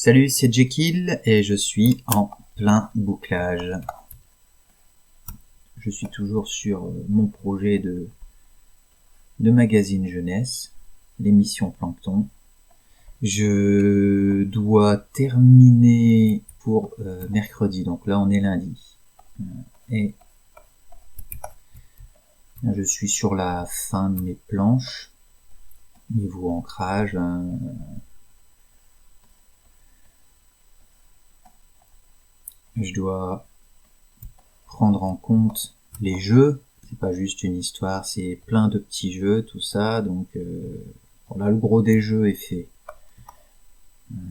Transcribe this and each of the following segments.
Salut, c'est Jekyll et je suis en plein bouclage. Je suis toujours sur mon projet de magazine jeunesse, l'émission Plankton. Je dois terminer pour mercredi, donc là on est lundi. Et je suis sur la fin de mes planches, niveau ancrage. Je dois prendre en compte les jeux. C'est pas juste une histoire, c'est plein de petits jeux, tout ça. Donc là, le gros des jeux est fait.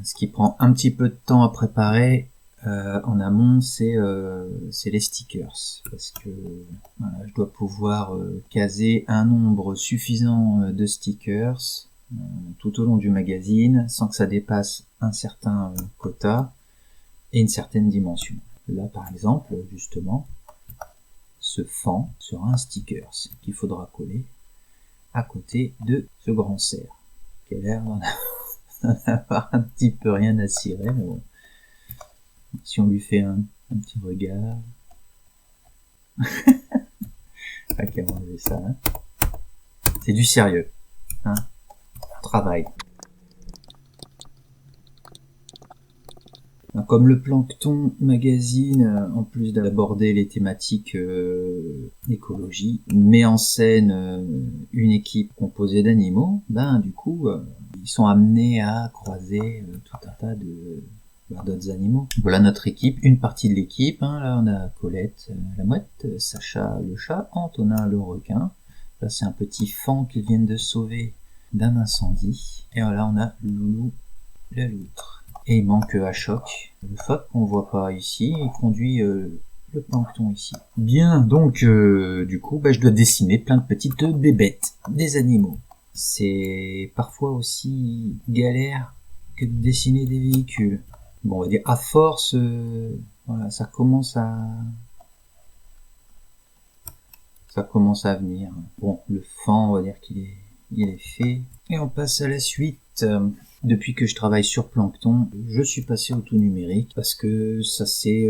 Ce qui prend un petit peu de temps à préparer en amont, c'est les stickers. Parce que voilà, je dois pouvoir caser un nombre suffisant de stickers tout au long du magazine, sans que ça dépasse un certain quota et une certaine dimension. Là, par exemple, justement, ce fan sera un sticker qu'il faudra coller à côté de ce grand cerf, qui a l'air d'en avoir un petit peu rien à cirer, mais bon. Si on lui fait un petit regard... Pas qu'à manger ça, hein. C'est du sérieux, hein. Travail. Comme le Plankton magazine, en plus d'aborder les thématiques écologie, met en scène une équipe composée d'animaux, du coup, ils sont amenés à croiser tout un tas d'autres animaux. Voilà notre équipe, une partie de l'équipe. Là, on a Colette, la mouette, Sacha, le chat, Antonin, le requin. Là, c'est un petit fan qu'ils viennent de sauver d'un incendie. Et voilà, on a Loulou, la loutre. Et il manque Ashok, le phoque qu'on voit pas ici, et conduit le plancton ici. Bien, donc du coup, je dois dessiner plein de petites bébêtes, des animaux. C'est parfois aussi galère que de dessiner des véhicules. Bon, on va dire à force, voilà, ça commence à venir. Bon, le fan, on va dire qu'il est fait. Et on passe à la suite. Depuis que je travaille sur Plankton, je suis passé au tout numérique parce que ça s'est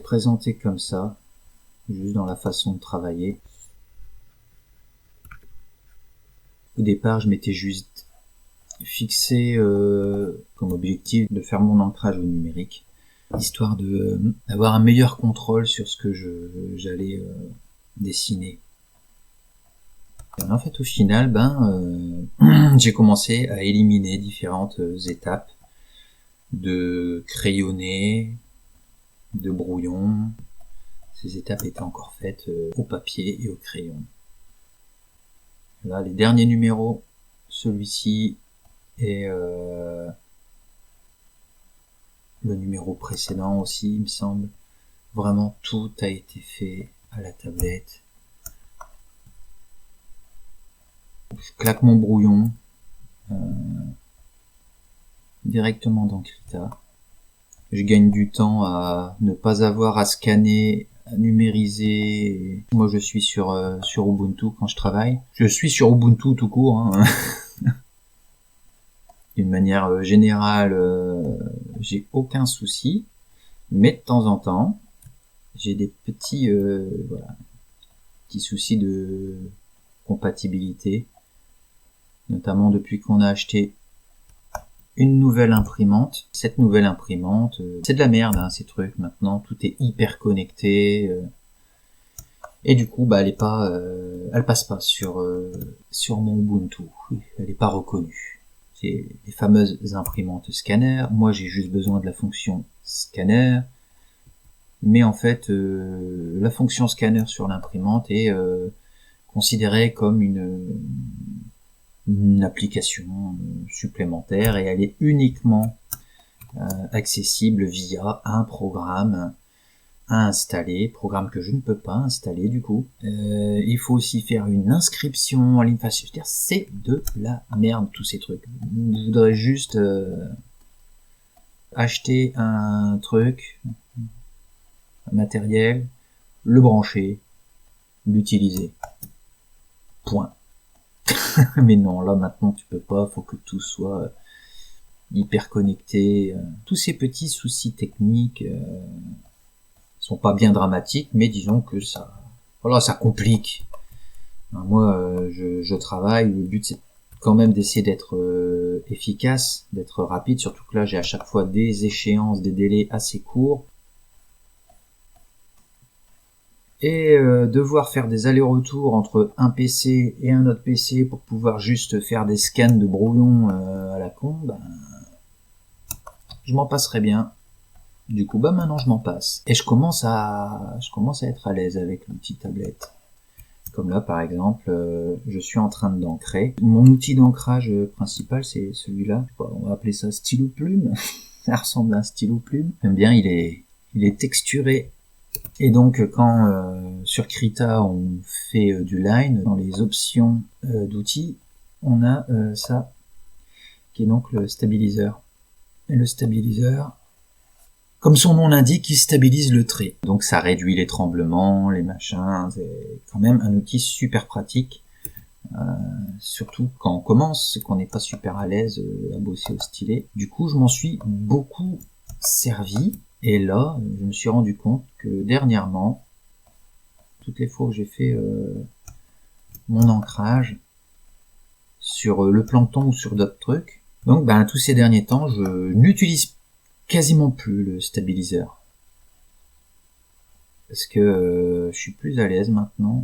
présenté comme ça, juste dans la façon de travailler. Au départ, je m'étais juste fixé comme objectif de faire mon ancrage au numérique, histoire d'avoir un meilleur contrôle sur ce que j'allais dessiner. En fait, au final, j'ai commencé à éliminer différentes étapes de crayonné, de brouillon. Ces étapes étaient encore faites au papier et au crayon. Là, les derniers numéros, celui-ci et le numéro précédent aussi, il me semble. Vraiment, tout a été fait à la tablette. Je claque mon brouillon directement dans Krita. Je gagne du temps à ne pas avoir à scanner, à numériser. Moi, je suis sur Ubuntu quand je travaille. Je suis sur Ubuntu tout court. Hein. D'une manière générale, j'ai aucun souci. Mais de temps en temps, j'ai des petits soucis de compatibilité. Notamment depuis qu'on a acheté une nouvelle imprimante. Cette nouvelle imprimante, c'est de la merde, ces trucs. Maintenant, tout est hyper connecté. Et du coup, elle passe pas sur mon Ubuntu. Elle est pas reconnue. C'est les fameuses imprimantes scanner. Moi, j'ai juste besoin de la fonction scanner. Mais en fait, la fonction scanner sur l'imprimante est considérée comme une application supplémentaire et elle est uniquement accessible via un programme à installer, programme que je ne peux pas installer du coup. Il faut aussi faire une inscription en ligne. Enfin, je veux dire, c'est de la merde tous ces trucs. Je voudrais juste acheter un truc, un matériel, le brancher, l'utiliser. Point. Mais non, là maintenant tu peux pas, faut que tout soit hyper connecté. Tous ces petits soucis techniques sont pas bien dramatiques, mais disons que ça complique. Moi, je travaille, le but c'est quand même d'essayer d'être efficace, d'être rapide, surtout que là j'ai à chaque fois des échéances, des délais assez courts. Et devoir faire des allers-retours entre un PC et un autre PC pour pouvoir juste faire des scans de brouillon à la con, je m'en passerais bien. Du coup, maintenant je m'en passe. Et je commence à être à l'aise avec l'outil tablette. Comme là, par exemple, je suis en train d'ancrer. Mon outil d'ancrage principal, c'est celui-là. On va appeler ça stylo plume. Ça ressemble à un stylo plume. J'aime bien, il est texturé. Et donc, quand sur Krita, on fait du line, dans les options d'outils, on a ça, qui est donc le stabiliseur. Et le stabiliseur, comme son nom l'indique, il stabilise le trait. Donc ça réduit les tremblements, les machins. C'est quand même un outil super pratique. Surtout quand on commence, c'est qu'on n'est pas super à l'aise à bosser au stylet. Du coup, je m'en suis beaucoup servi. Et là, je me suis rendu compte que dernièrement, toutes les fois où j'ai fait mon ancrage sur le plancton ou sur d'autres trucs, donc tous ces derniers temps, je n'utilise quasiment plus le stabiliseur. Parce que je suis plus à l'aise maintenant.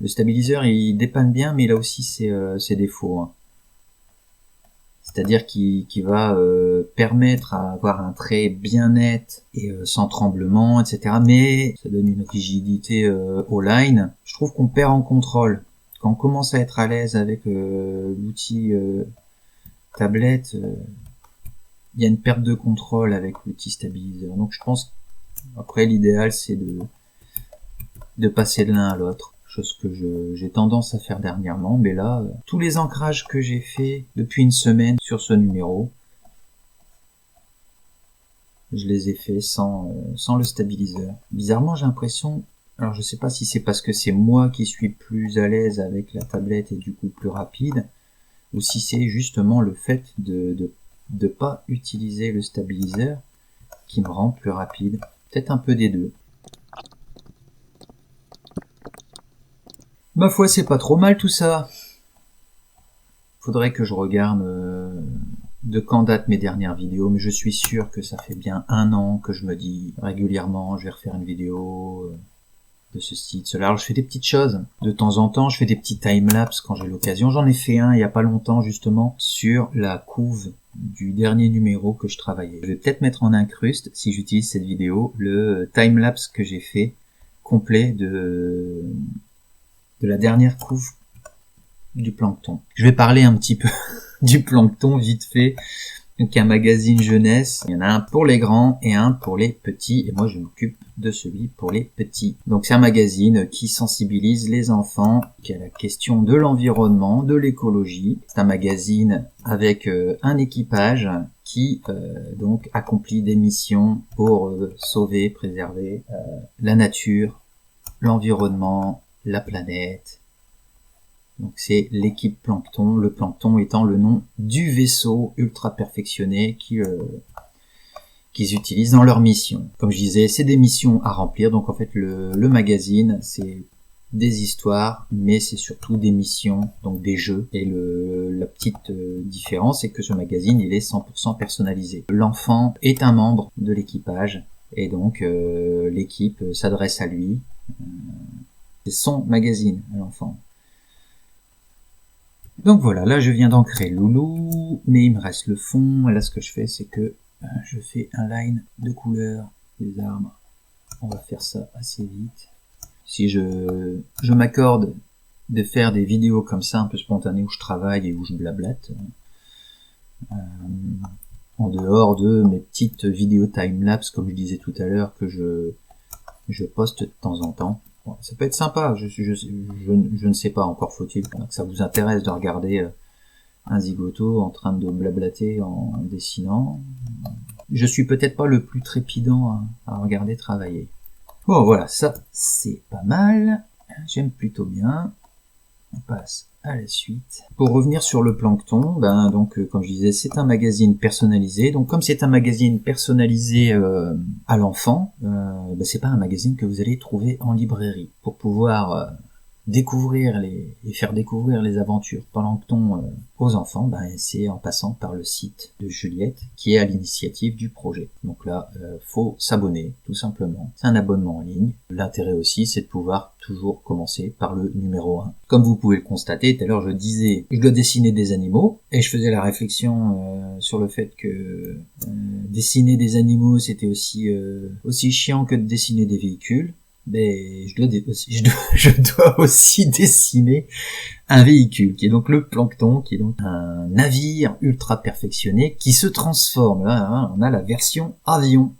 Le stabiliseur, il dépanne bien, mais il a aussi ses défauts. Hein. C'est-à-dire qu'il va permettre à avoir un trait bien net et sans tremblement, etc. Mais ça donne une rigidité au line. Je trouve qu'on perd en contrôle. Quand on commence à être à l'aise avec l'outil tablette, il y a une perte de contrôle avec l'outil stabiliseur. Donc je pense après l'idéal c'est de passer de l'un à l'autre. Chose que j'ai tendance à faire dernièrement, mais là, tous les ancrages que j'ai fait depuis une semaine sur ce numéro, je les ai fait sans le stabiliseur. Bizarrement, j'ai l'impression, alors je sais pas si c'est parce que c'est moi qui suis plus à l'aise avec la tablette et du coup plus rapide, ou si c'est justement le fait de pas utiliser le stabiliseur qui me rend plus rapide. Peut-être un peu des deux. Ma foi, c'est pas trop mal tout ça. Faudrait que je regarde de quand datent mes dernières vidéos, mais je suis sûr que ça fait bien 1 an que je me dis régulièrement, je vais refaire une vidéo de ceci, de cela. Alors je fais des petites choses. De temps en temps, je fais des petits timelapses quand j'ai l'occasion. J'en ai fait un il y a pas longtemps justement sur la couve du dernier numéro que je travaillais. Je vais peut-être mettre en incruste, si j'utilise cette vidéo, le timelapse que j'ai fait complet de la dernière couve du plancton. Je vais parler un petit peu du plancton vite fait. Donc il y a un magazine jeunesse, il y en a un pour les grands et un pour les petits, et moi je m'occupe de celui pour les petits. Donc c'est un magazine qui sensibilise les enfants à la question de l'environnement, de l'écologie. C'est un magazine avec un équipage qui donc accomplit des missions pour sauver, préserver la nature, l'environnement, la planète. Donc c'est l'équipe Plancton, le plancton étant le nom du vaisseau ultra perfectionné qu'ils utilisent dans leur mission. Comme je disais, c'est des missions à remplir, donc en fait le magazine c'est des histoires, mais c'est surtout des missions, donc des jeux. Et la petite différence, c'est que ce magazine il est 100% personnalisé. L'enfant est un membre de l'équipage, et donc l'équipe s'adresse à lui. C'est son magazine à l'enfant. Donc voilà, là je viens d'ancrer Loulou, mais il me reste le fond. Et là ce que je fais, c'est que je fais un line de couleurs des arbres. On va faire ça assez vite. Si je m'accorde de faire des vidéos comme ça, un peu spontanées, où je travaille et où je blablate, en dehors de mes petites vidéos timelapse, comme je disais tout à l'heure, que je poste de temps en temps. Bon, ça peut être sympa, je ne sais pas, encore faut-il que ça vous intéresse de regarder un zigoto en train de blablater en dessinant. Je suis peut-être pas le plus trépidant à regarder travailler. Bon voilà, ça c'est pas mal, j'aime plutôt bien. On passe à la suite. Pour revenir sur le plancton, donc comme je disais, c'est un magazine personnalisé. Donc comme c'est un magazine personnalisé à l'enfant, c'est pas un magazine que vous allez trouver en librairie. Pour pouvoir découvrir et faire découvrir les aventures plancton aux enfants, c'est en passant par le site de Juliette qui est à l'initiative du projet. Donc là, faut s'abonner tout simplement. C'est un abonnement en ligne. L'intérêt aussi, c'est de pouvoir toujours commencer par le numéro 1. Comme vous pouvez le constater, tout à l'heure je disais je dois dessiner des animaux et je faisais la réflexion sur le fait que dessiner des animaux c'était aussi chiant que de dessiner des véhicules. Mais je dois aussi dessiner un véhicule, qui est donc le plancton, qui est donc un navire ultra perfectionné, qui se transforme. Là, on a la version avion.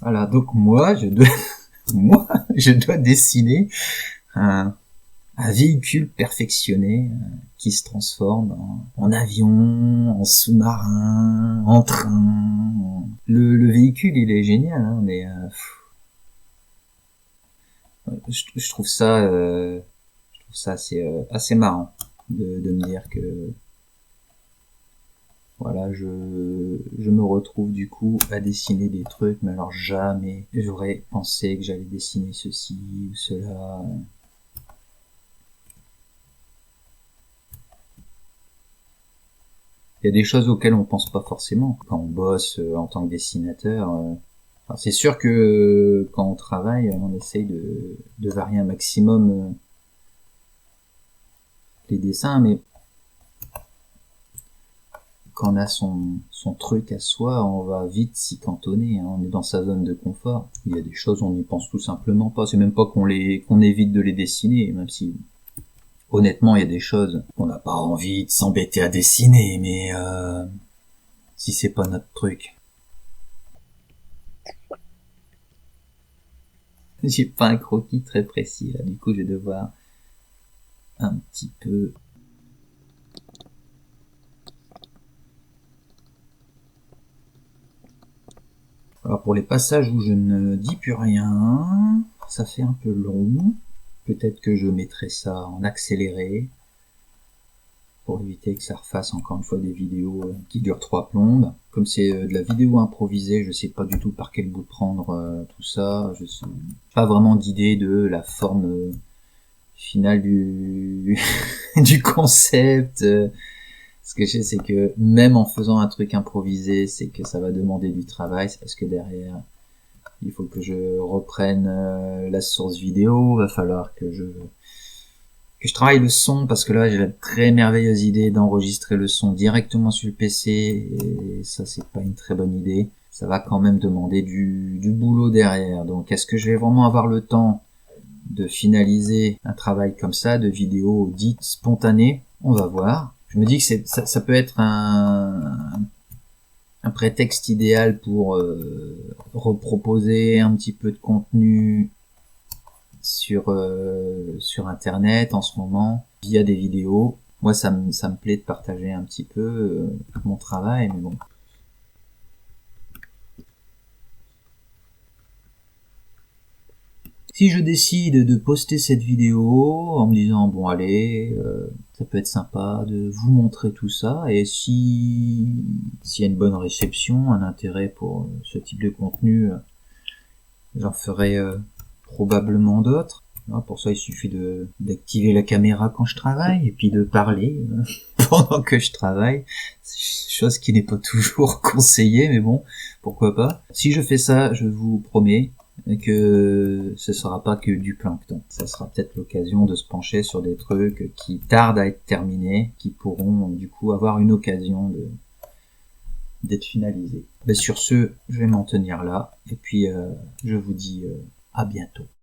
Voilà, donc moi, je dois dessiner un véhicule perfectionné qui se transforme en avion, en sous-marin, en train. Le véhicule, il est génial, mais... je trouve ça assez marrant de me dire que voilà, je me retrouve du coup à dessiner des trucs, mais alors jamais j'aurais pensé que j'allais dessiner ceci ou cela. Il y a des choses auxquelles on pense pas forcément quand on bosse en tant que dessinateur. C'est sûr que quand on travaille, on essaye de varier un maximum les dessins, mais quand on a son truc à soi, on va vite s'y cantonner, on est dans sa zone de confort. Il y a des choses, on n'y pense tout simplement pas, c'est même pas qu'on évite de les dessiner, même si honnêtement il y a des choses qu'on n'a pas envie de s'embêter à dessiner, mais si c'est pas notre truc. J'ai pas un croquis très précis là, du coup je vais devoir un petit peu... Alors pour les passages où je ne dis plus rien, ça fait un peu long. Peut-être que je mettrai ça en accéléré pour éviter que ça refasse encore une fois des vidéos qui durent 3 plombes. Comme c'est de la vidéo improvisée, je sais pas du tout par quel bout prendre tout ça. Je sais pas vraiment d'idée de la forme finale du du concept. Ce que je sais, c'est que même en faisant un truc improvisé, c'est que ça va demander du travail. C'est parce que derrière, il faut que je reprenne la source vidéo. Va falloir que je travaille le son, parce que là j'ai la très merveilleuse idée d'enregistrer le son directement sur le PC, et ça c'est pas une très bonne idée. Ça va quand même demander du boulot derrière. Donc est-ce que je vais vraiment avoir le temps de finaliser un travail comme ça, de vidéo dite spontanée? On va voir. Je me dis que ça peut être un prétexte idéal pour reproposer un petit peu de contenu sur internet en ce moment via des vidéos. Moi ça me plaît de partager un petit peu mon travail, mais bon. Si je décide de poster cette vidéo en me disant bon allez, ça peut être sympa de vous montrer tout ça, et s'il y a une bonne réception, un intérêt pour ce type de contenu, j'en ferai probablement d'autres. Pour ça il suffit d'activer la caméra quand je travaille et puis de parler pendant que je travaille, chose qui n'est pas toujours conseillée, mais bon, pourquoi pas. Si je fais ça, je vous promets que ce sera pas que du plancton. Ça sera peut-être l'occasion de se pencher sur des trucs qui tardent à être terminés, qui pourront du coup avoir une occasion d'être finalisés. Sur ce, je vais m'en tenir là, et puis je vous dis à bientôt.